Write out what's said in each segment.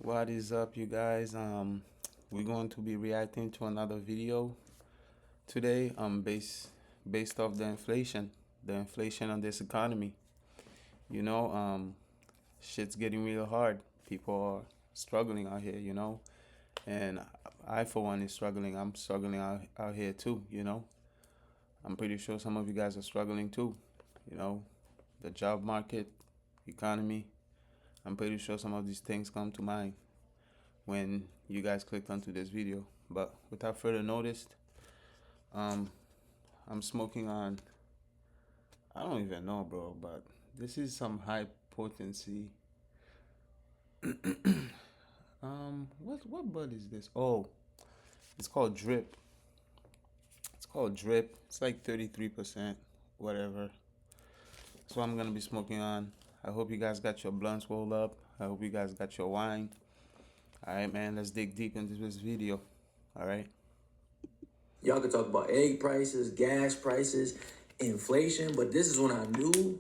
What is up, you guys? We're going to be reacting to another video today. Based off the inflation on this economy. You know, shit's getting real hard. People are struggling out here. And I for one is struggling. I'm struggling out here too. I'm pretty sure some of you guys are struggling too. You know, the job market, economy. I'm pretty sure some of these things come to mind when you guys clicked onto this video. But without further notice, um, I'm smoking on, I don't even know, bro, but this is some high potency. What bud is this? Oh, it's called Drip. It's called Drip. It's like 33%, whatever. That's what I'm gonna be smoking on. I hope you guys got your blunts rolled up. I hope you guys got your wine. All right, man, let's dig deep into this video. All right. Y'all could talk about egg prices, gas prices, inflation, but this is when I knew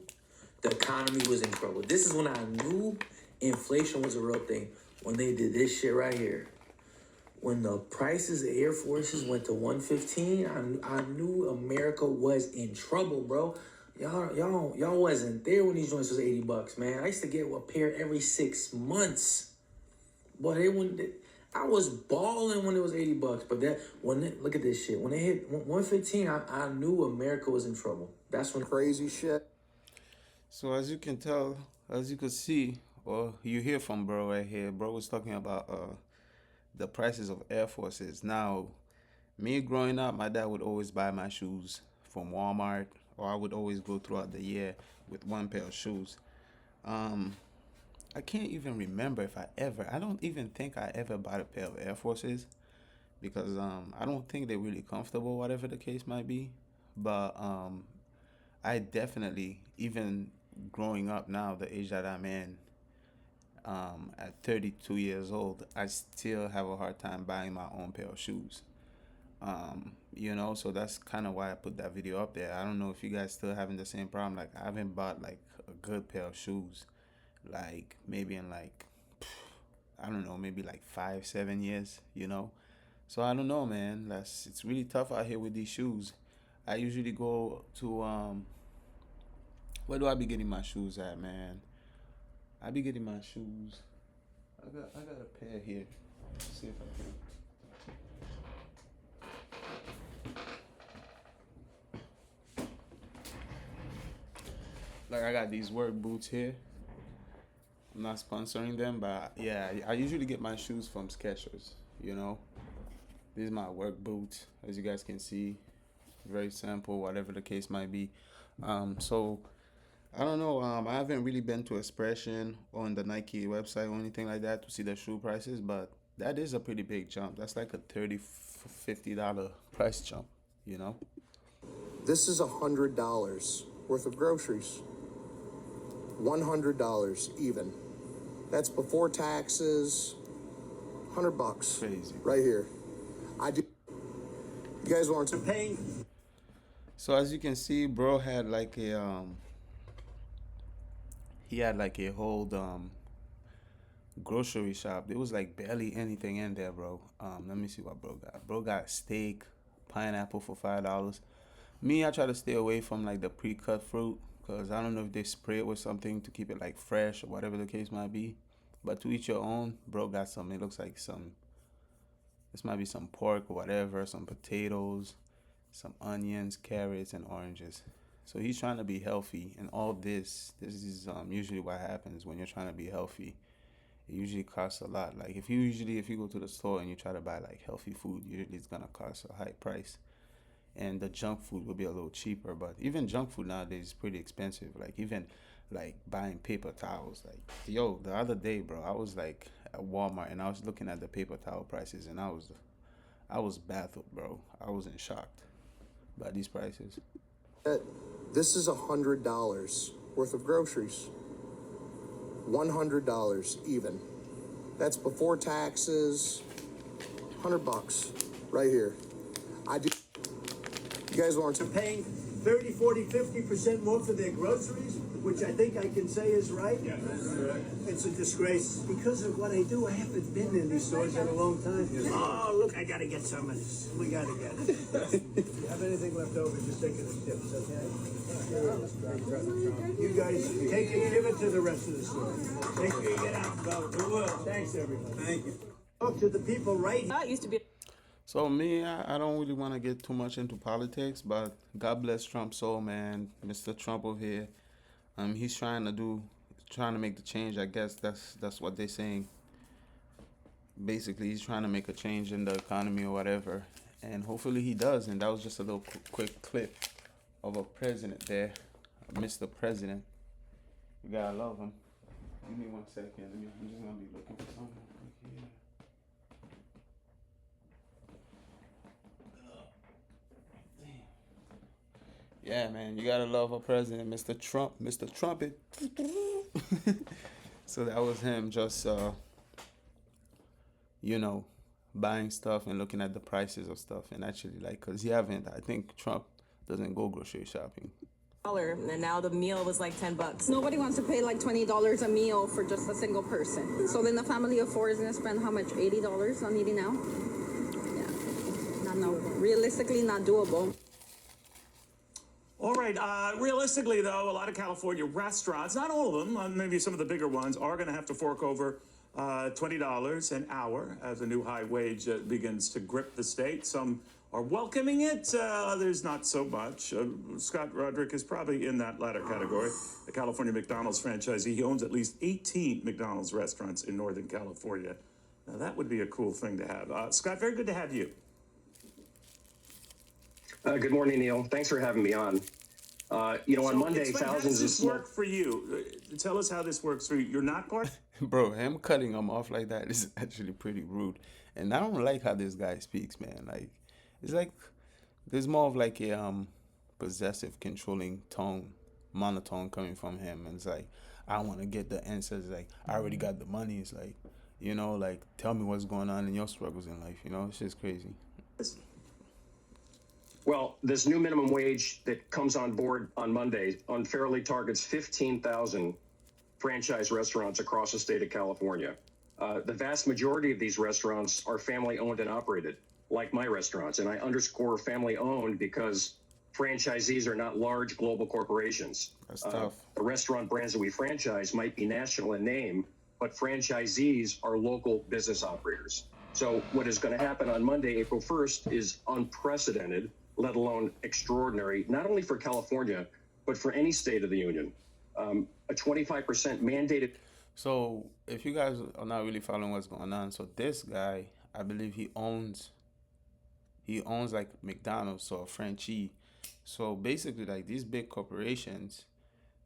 the economy was in trouble. This is when I knew inflation was a real thing. When they did this shit right here. When the prices of Air Forces went to 115, I knew America was in trouble, bro. Y'all wasn't there when these joints was $80, man. I used to get a pair every 6 months. But I was balling when it was $80. But look at this shit. When they hit 115, I knew America was in trouble. That's when crazy shit. So as you can tell, as you can see, or you hear from bro right here, bro was talking about the prices of Air Forces. Now, me growing up, my dad would always buy my shoes from Walmart, or I would always go throughout the year with one pair of shoes. I can't even remember if I don't even think I ever bought a pair of Air Forces because I don't think they're really comfortable, whatever the case might be. But I definitely, even growing up now, the age that I'm in, at 32 years old, I still have a hard time buying my own pair of shoes. So that's kind of why I put that video up there. I don't know if you guys still having the same problem. Like, I haven't bought like a good pair of shoes, like maybe in like, I don't know, maybe like 5, 7 years. So I don't know, man. It's really tough out here with these shoes. I usually go to where do I be getting my shoes at, man? I be getting my shoes. I got a pair here. Let's see if I can. Like, I got these work boots here. I'm not sponsoring them, but yeah, I usually get my shoes from Skechers. These are my work boots, as you guys can see. Very simple, whatever the case might be. So I don't know. I haven't really been to Expression on the Nike website or anything like that to see the shoe prices, but that is a pretty big jump. That's like a $30-$50 price jump. This is $100 worth of groceries. $100 even. That's before taxes. $100. Crazy. Right here. You guys want to pay? So as you can see, bro had like a he had like a whole grocery shop. There was like barely anything in there, bro. Let me see what bro got. Bro got steak, pineapple for $5. Me, I try to stay away from like the pre-cut fruit because I don't know if they spray it with something to keep it like fresh or whatever the case might be. But to each your own. Bro got some. It looks like this might be some pork or whatever, some potatoes, some onions, carrots, and oranges. So he's trying to be healthy, and all this is usually what happens when you're trying to be healthy. It usually costs a lot. Like if you go to the store and you try to buy like healthy food, usually it's gonna cost a high price, and the junk food will be a little cheaper. But even junk food nowadays is pretty expensive. Like even like buying paper towels. Like the other day, bro, I was like at Walmart and I was looking at the paper towel prices, and I was baffled, bro. I was in shock by these prices. This is $100 worth of groceries. $100 even. That's before taxes. $100 right here. You guys want to paying 30, 40, 50% more for their groceries? which I think I can say is right. Yeah. It's a disgrace. Because of what I do, I haven't been in these stores in a long time. Oh, look, I gotta get some of this. We gotta get it. If you have anything left over, just take it as tips, okay? You guys take it, give it to the rest of the store. Make sure you get out and vote. We will. Thanks, everybody. Thank you. Talk to the people right here. That used to be. So me, I don't really want to get too much into politics, but God bless Trump's soul, man. Mr. Trump over here, he's trying to make the change. I guess that's what they're saying. Basically, he's trying to make a change in the economy or whatever, and hopefully he does. And that was just a little quick clip of a president there, Mr. President. You gotta love him. Give me 1 second. I'm just gonna be looking for something. Here. Yeah, man, you gotta love our president, Mr. Trump, Mr. Trumpet. So that was him just, buying stuff and looking at the prices of stuff. And actually, cause I think Trump doesn't go grocery shopping. And now the meal was like $10. Nobody wants to pay like $20 a meal for just a single person. So then the family of four is gonna spend how much? $80 on eating out? Yeah. No. Realistically, not doable. All right. Realistically, though, a lot of California restaurants, not all of them, maybe some of the bigger ones, are going to have to fork over $20 an hour as a new high wage begins to grip the state. Some are welcoming it, others not so much. Scott Roderick is probably in that latter category. The California McDonald's franchisee. He owns at least 18 McDonald's restaurants in Northern California. Now, that would be a cool thing to have. Scott, very good to have you. Good morning, Neil. Thanks for having me on. On Monday, thousands of How does this work for you? Tell us how this works for you. You're not part? Bro, him cutting him off like that is actually pretty rude. And I don't like how this guy speaks, man. It's like there's more of like a possessive, controlling tone, monotone coming from him. And it's like, I want to get the answers. Like, I already got the money. It's like, tell me what's going on in your struggles in life. It's just crazy. Well, this new minimum wage that comes on board on Monday unfairly targets 15,000 franchise restaurants across the state of California. The vast majority of these restaurants are family owned and operated, like my restaurants. And I underscore family owned because franchisees are not large global corporations. That's tough. The restaurant brands that we franchise might be national in name, but franchisees are local business operators. So what is going to happen on Monday, April 1st, is unprecedented, let alone extraordinary, not only for California, but for any state of the union. A 25% mandated. So if you guys are not really following what's going on, so this guy, I believe he owns like McDonald's, so a franchisee. So basically, like these big corporations,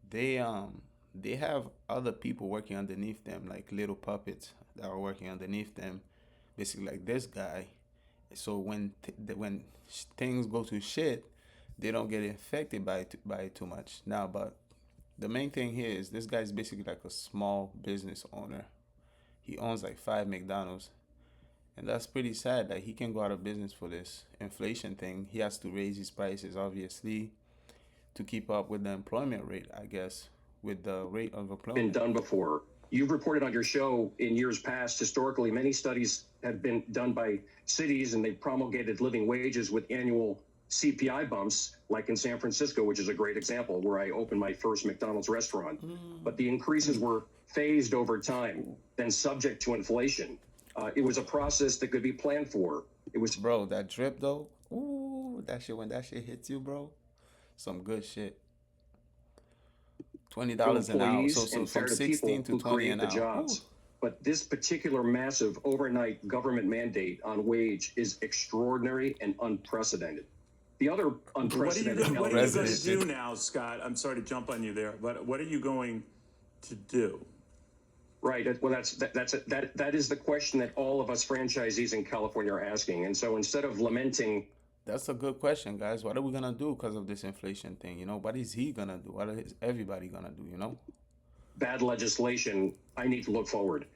they have other people working underneath them, like little puppets that are working underneath them, basically like this guy. So when things go to shit, they don't get infected by it too much. Now, but the main thing here is this guy's basically like a small business owner. He owns like 5 McDonald's. And that's pretty sad that he can go out of business for this inflation thing. He has to raise his prices, obviously, to keep up with the employment rate, I guess, with the rate of employment. Been done before. You've reported on your show in years past, historically, many studies have been done by cities and they've promulgated living wages with annual CPI bumps, like in San Francisco, which is a great example, where I opened my first McDonald's restaurant. But the increases were phased over time, then subject to inflation. It was a process that could be planned for. It was, bro, that drip though. Ooh, that shit, when that shit hits you, bro, some good shit. $20 an hour, so from 16 to 20 an hour. Jobs. But this particular massive overnight government mandate on wage is extraordinary and unprecedented. The other unprecedented. What are you going to do now, Scott? I'm sorry to jump on you there, but what are you going to do? Right. Well, that is the question that all of us franchisees in California are asking. And so instead of lamenting. That's a good question, guys. What are we going to do because of this inflation thing? What is he going to do? What is everybody going to do, Bad legislation, I need to look forward.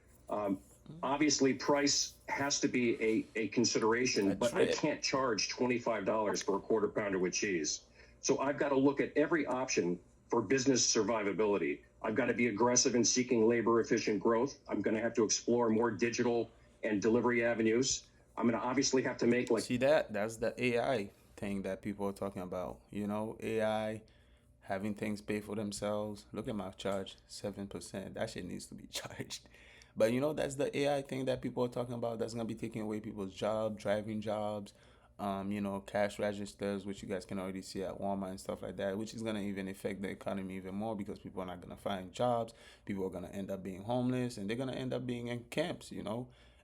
Obviously, price has to be a consideration, but I can't charge $25 for a quarter pounder with cheese. So I've got to look at every option for business survivability. I've got to be aggressive in seeking labor efficient growth. I'm going to have to explore more digital and delivery avenues. I'm going to obviously have to make See that? That's the AI thing that people are talking about. You know, AI having things pay for themselves. Look at my charge, 7%. That shit needs to be charged. But you know, that's the AI thing that people are talking about. That's gonna be taking away people's job, driving jobs, cash registers, which you guys can already see at Walmart and stuff like that, which is gonna even affect the economy even more because people are not gonna find jobs. People are gonna end up being homeless, and they're gonna end up being in camps.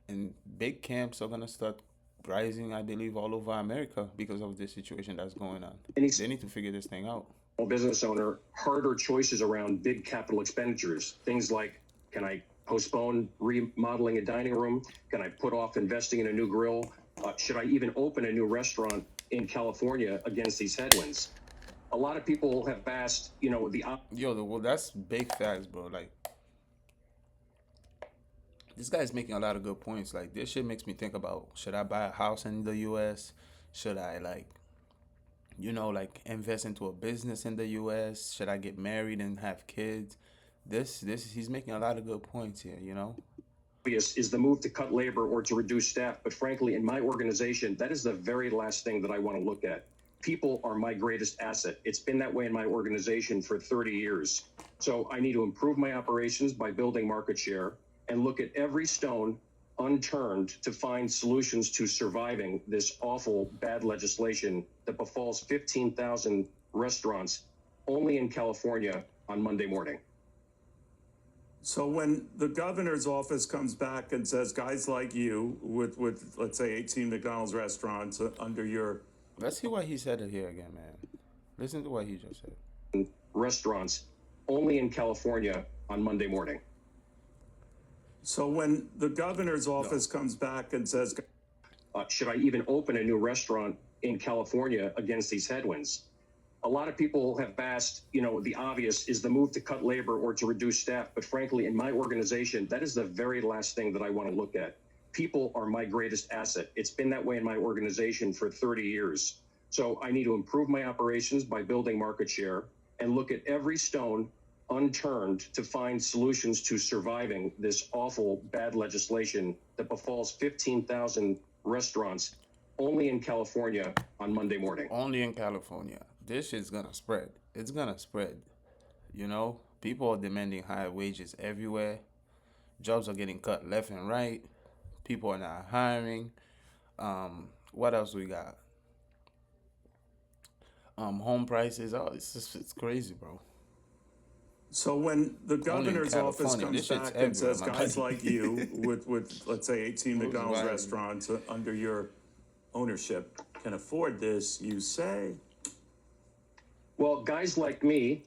And big camps are gonna start rising, I believe, all over America because of this situation that's going on. They need to figure this thing out. business owner harder choices around big capital expenditures. Things like, can I postpone remodeling a dining room? Can I put off investing in a new grill? Should I even open a new restaurant in California against these headwinds? A lot of people have asked, Well, that's big facts, bro. Like, this guy's making a lot of good points. Like, this shit makes me think about, should I buy a house in the U.S.? Should I, invest into a business in the U.S.? Should I get married and have kids? He's making a lot of good points here. Obvious is the move to cut labor or to reduce staff. But frankly, in my organization, that is the very last thing that I want to look at. People are my greatest asset. It's been that way in my organization for 30 years. So I need to improve my operations by building market share and look at every stone unturned to find solutions to surviving this awful, bad legislation that befalls 15,000 restaurants only in California on Monday morning. So when the governor's office comes back and says guys like you with let's say 18 McDonald's restaurants under your... Let's see what he said here again, man. Listen to what he just said. Restaurants only in California on Monday morning. So when the governor's office comes back and says... should I even open a new restaurant in California against these headwinds? A lot of people have asked, the obvious is the move to cut labor or to reduce staff. But frankly, in my organization, that is the very last thing that I want to look at. People are my greatest asset. It's been that way in my organization for 30 years. So I need to improve my operations by building market share and look at every stone unturned to find solutions to surviving this awful, bad legislation that befalls 15,000 restaurants only in California on Monday morning. Only in California. This shit's gonna spread. It's gonna spread. People are demanding higher wages everywhere. Jobs are getting cut left and right. People are not hiring. What else we got? Home prices. Oh, it's crazy, bro. So when the governor's office comes back and says guys buddy. like you with let's say 18 McDonald's restaurants under your ownership can afford this, you say? Well, guys like me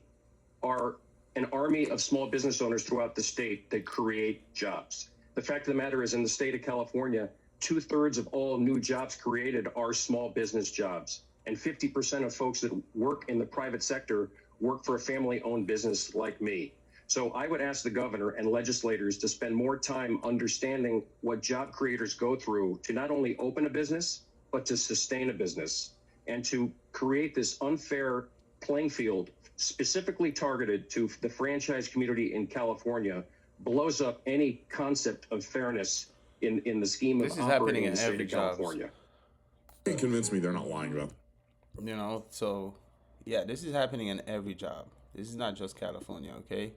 are an army of small business owners throughout the state that create jobs. The fact of the matter is, in the state of California, 2/3 of all new jobs created are small business jobs. And 50% of folks that work in the private sector work for a family-owned business like me. So I would ask the governor and legislators to spend more time understanding what job creators go through to not only open a business, but to sustain a business, and to create this unfair playing field specifically targeted to the franchise community in California blows up any concept of fairness in the scheme of operating in the state of California. You convince me they're not lying about. So yeah, this is happening in every job. This is not just California, okay?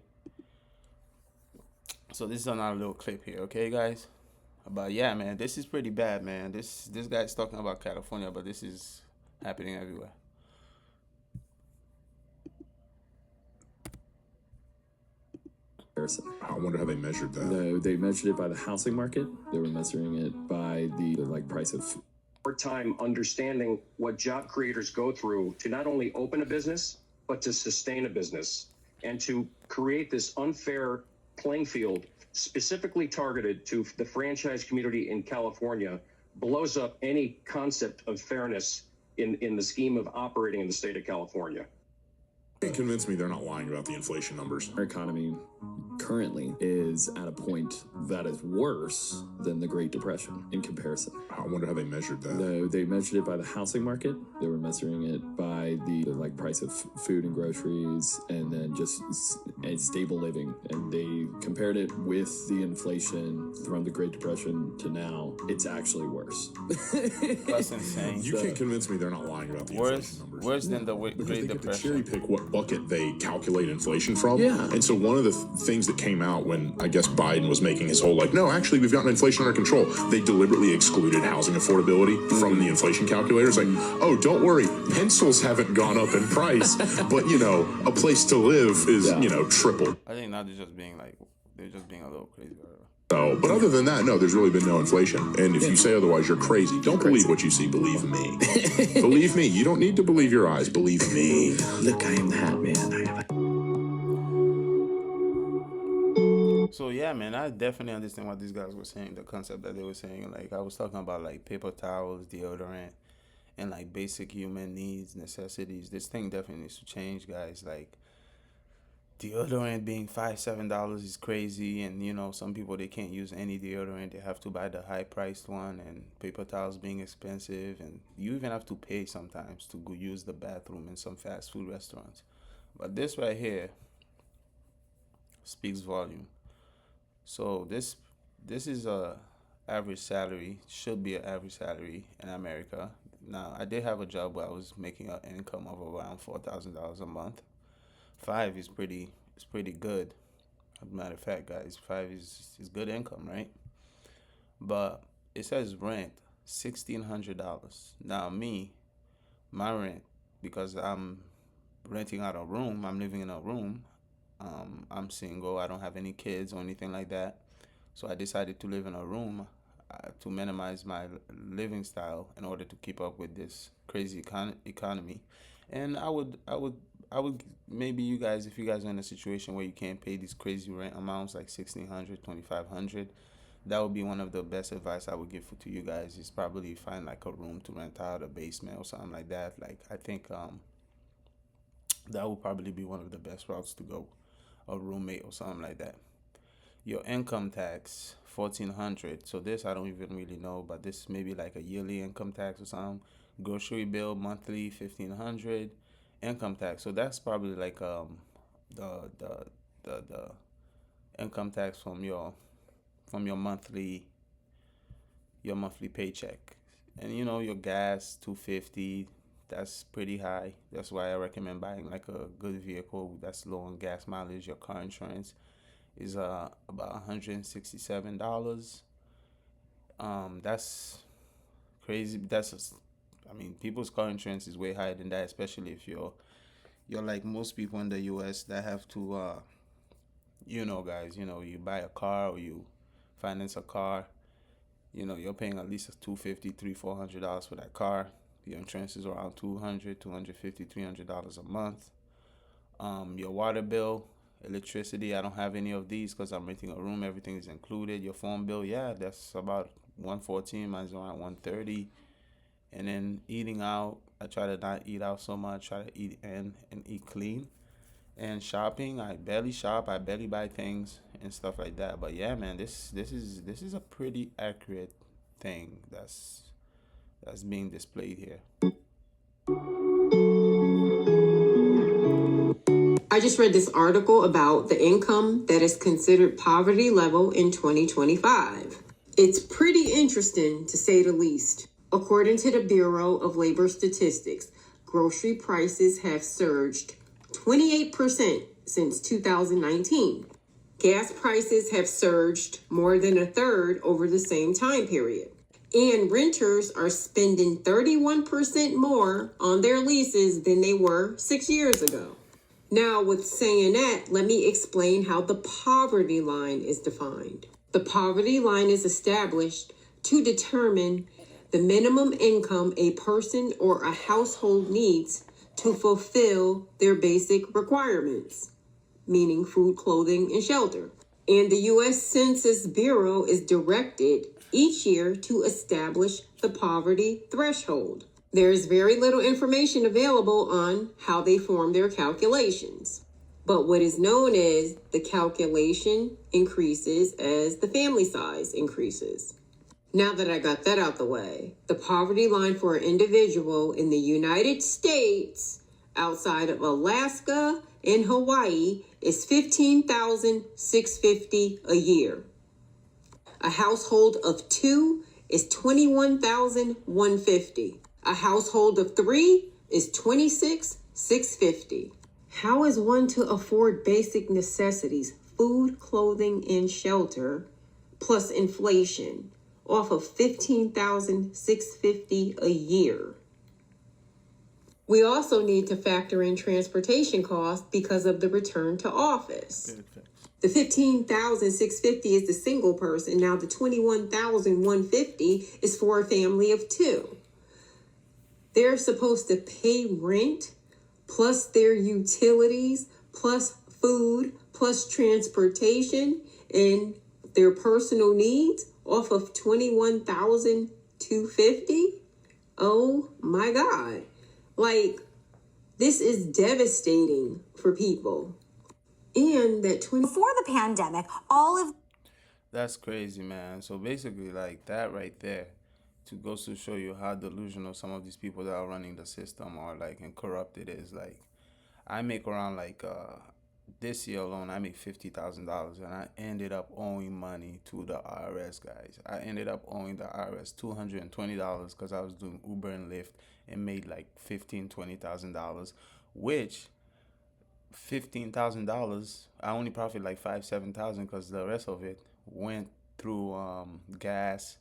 So this is another little clip here, okay, guys? But yeah, man, this is pretty bad, man. This guy's talking about California, but this is happening everywhere. I wonder how they measured that. They measured it by the housing market. They were measuring it by the price of. More time understanding what job creators go through to not only open a business, but to sustain a business, and to create this unfair playing field specifically targeted to the franchise community in California blows up any concept of fairness in the scheme of operating in the state of California. You convince me they're not lying about the inflation numbers. Our economy currently is at a point that is worse than the Great Depression in comparison. I wonder how they measured that. They measured it by the housing market. They were measuring it by the like price of food and groceries, and then just a stable living. And they compared it with the inflation from the Great Depression to now. It's actually worse. That's insane. You can't convince me they're not lying about the inflation numbers. Worse than the Because Great they get to Depression. cherry pick what bucket they calculate inflation from. Yeah. And so one of the things that came out when I guess Biden was making his whole like, no, actually we've gotten inflation under control. They deliberately excluded housing affordability from the inflation calculators. Like, oh, don't worry, pencils haven't gone up in price, but you know, a place to live is triple. I think now they're just being a little crazy. So, but other than that, no, there's really been no inflation. And if you say otherwise, you're crazy. Don't believe what you see. Believe me. Believe me. You don't need to believe your eyes. Believe me. Look, I am that man. So yeah, man, I definitely understand what these guys were saying. The concept that they were saying, like I was talking about, like paper towels, deodorant, and like basic human needs, necessities. This thing definitely needs to change, guys. Like deodorant being $5-7 is crazy, and some people, they can't use any deodorant. They have to buy the high priced one, and paper towels being expensive, and you even have to pay sometimes to go use the bathroom in some fast food restaurants. But this right here speaks volume. So this is a average salary, should be an average salary in America. Now, I did have a job where I was making an income of around $4,000 a month. $5 is pretty good. As a matter of fact, guys, $5 is good income, right? But it says rent $1,600. Now my rent, because I'm renting out a room, I'm living in a room. I'm single. I don't have any kids or anything like that. So I decided to live in a room to minimize my living style in order to keep up with this crazy economy. And I would maybe you guys, if you guys are in a situation where you can't pay these crazy rent amounts like $1,600, $2,500, that would be one of the best advice I would give to you guys, is probably find like a room to rent out, a basement or something like that. Like I think that would probably be one of the best routes to go, a roommate or something like that. Your income tax, $1,400. So this I don't even really know, but this may be like a yearly income tax or something. Grocery bill monthly, $1,500. Income tax. So that's probably like the income tax from your monthly paycheck. And your gas, $250. That's pretty high. That's why I recommend buying like a good vehicle that's low on gas mileage. Your car insurance is about $167. That's crazy. People's car insurance is way higher than that, especially if you're like most people in the US that have to guys, you buy a car or you finance a car, you're paying at least $250, $400 for that car. Your insurance is around $200, $250, $300 a month. Your water bill, electricity, I don't have any of these because I'm renting a room. Everything is included. Your phone bill, that's about $114. Mine's around $130. And then eating out, I try to not eat out so much. Try to eat in and eat clean. And shopping, I barely shop. I barely buy things and stuff like that. But yeah, man, this is a pretty accurate thing that's being displayed here. I just read this article about the income that is considered poverty level in 2025. It's pretty interesting, to say the least. According to the Bureau of Labor Statistics, grocery prices have surged 28% since 2019. Gas prices have surged more than a third over the same time period. And renters are spending 31% more on their leases than they were 6 years ago. Now, with saying that, let me explain how the poverty line is defined. The poverty line is established to determine the minimum income a person or a household needs to fulfill their basic requirements, meaning food, clothing, and shelter. And the U.S. Census Bureau is directed each year to establish the poverty threshold. There is very little information available on how they form their calculations. But what is known as the calculation increases as the family size increases. Now that I got that out the way, the poverty line for an individual in the United States outside of Alaska and Hawaii is $15,650 a year. A household of 2 is $21,150. A household of 3 is $26,650. How is one to afford basic necessities, food, clothing, and shelter, plus inflation, off of $15,650 a year? We also need to factor in transportation costs because of the return to office. The $15,650 is the single person. Now the $21,150 is for a family of 2. They're supposed to pay rent, plus their utilities, plus food, plus transportation, and their personal needs off of $21,250. Oh my God. Like, this is devastating for people. And that before the pandemic, all of That's crazy, man. So basically, like that right there, to goes to show you how delusional some of these people that are running the system are, like, and corrupt it is. Like, I make around like this year alone, I make $50,000, and I ended up owing money to the IRS guys. I ended up owing the IRS $220 because I was doing Uber and Lyft and made like $20,000, which $15,000 I only profit like 7,000 because the rest of it went through gas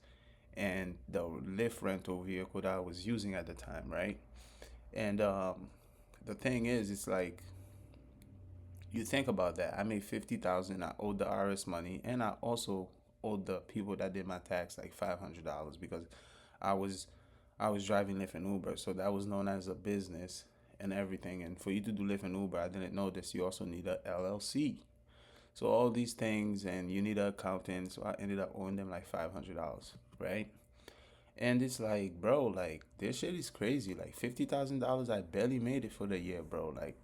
and the Lyft rental vehicle that I was using at the time, right? And the thing is, it's like, you think about that. I made 50,000. I owed the IRS money, and I also owed the people that did my tax like $500 because I was driving Lyft and Uber, so that was known as a business and everything. And for you to do Lyft and Uber, I didn't know this. You also need a LLC. So all these things, and you need an accountant. So I ended up owing them like $500, right? And it's like, bro, like, this shit is crazy. Like, $50,000, I barely made it for the year, bro. Like,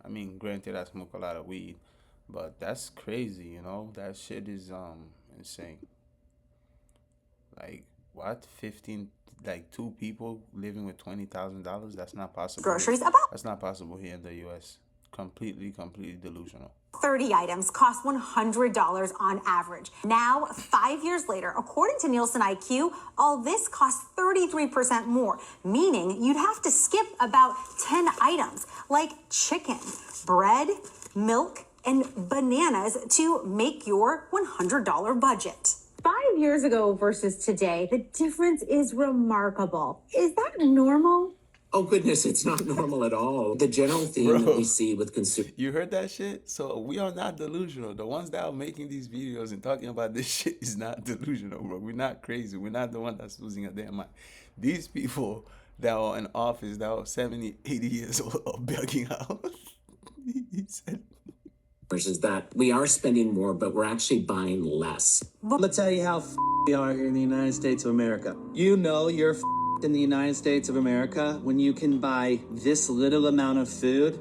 I mean, granted, I smoke a lot of weed, but that's crazy, you know? That shit is insane. Like, what? 15, like, 2 people living with $20,000? That's not possible. groceries, about That's not possible here in the U.S. Completely delusional. 30 items cost $100 on average. Now, 5 years later, according to Nielsen IQ, all this costs 33% more, meaning you'd have to skip about 10 items like chicken, bread, milk, and bananas to make your $100 budget. 5 years ago versus today, the difference is remarkable. Is that normal? Oh, goodness, it's not normal at all. The general theme that we see with consumers. You heard that shit? So we are not delusional. The ones that are making these videos and talking about this shit is not delusional, bro. We're not crazy. We're not the one that's losing a damn mind. These people that are in office that are 70, 80 years old are begging out. He said, is that we are spending more, but we're actually buying less. I'm gonna tell you how we are here in the United States of America. You know you're in the United States of America when you can buy this little amount of food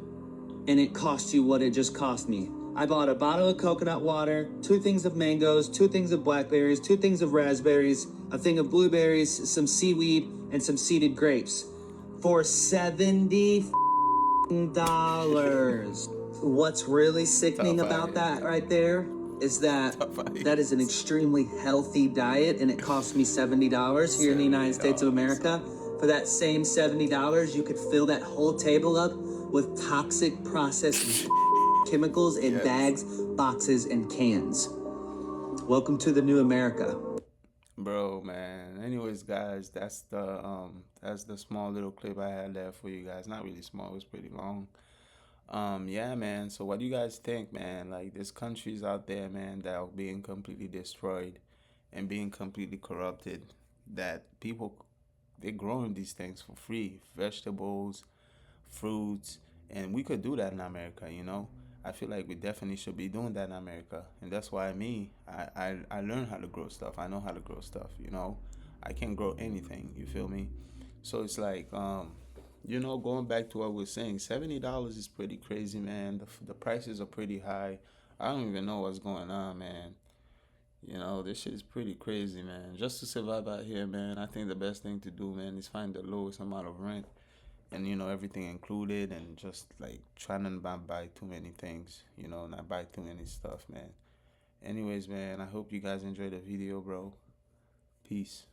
and it costs you what it just cost me. I bought a bottle of coconut water, 2 things of mangoes, 2 things of blackberries, 2 things of raspberries, a thing of blueberries, some seaweed, and some seeded grapes for $70. What's really sickening about that right there is that that is an extremely healthy diet, and it cost me $70 here in the United States of America. For that same $70, you could fill that whole table up with toxic processed chemicals in bags, boxes, and cans. Welcome to the new America. bro, man. Anyways, guys, that's the small little clip I had there for you guys. Not really small, it was pretty long. Yeah, man. So what do you guys think, man? Like, there's countries out there, man, that are being completely destroyed and being completely corrupted. That people, they're growing these things for free, vegetables, fruits, and we could do that in America, you know. I feel like we definitely should be doing that in America, and that's why I learned how to grow stuff. I know how to grow stuff, you know. I can grow anything, you feel me? So it's like, you know, going back to what we're saying, $70 is pretty crazy, man. The prices are pretty high. I don't even know what's going on, man. You know, this shit is pretty crazy, man. Just to survive out here, man, I think the best thing to do, man, is find the lowest amount of rent and, you know, everything included, and just like try to not buy too many things, you know, not buy too many stuff, man. Anyways, man, I hope you guys enjoyed the video, bro. Peace.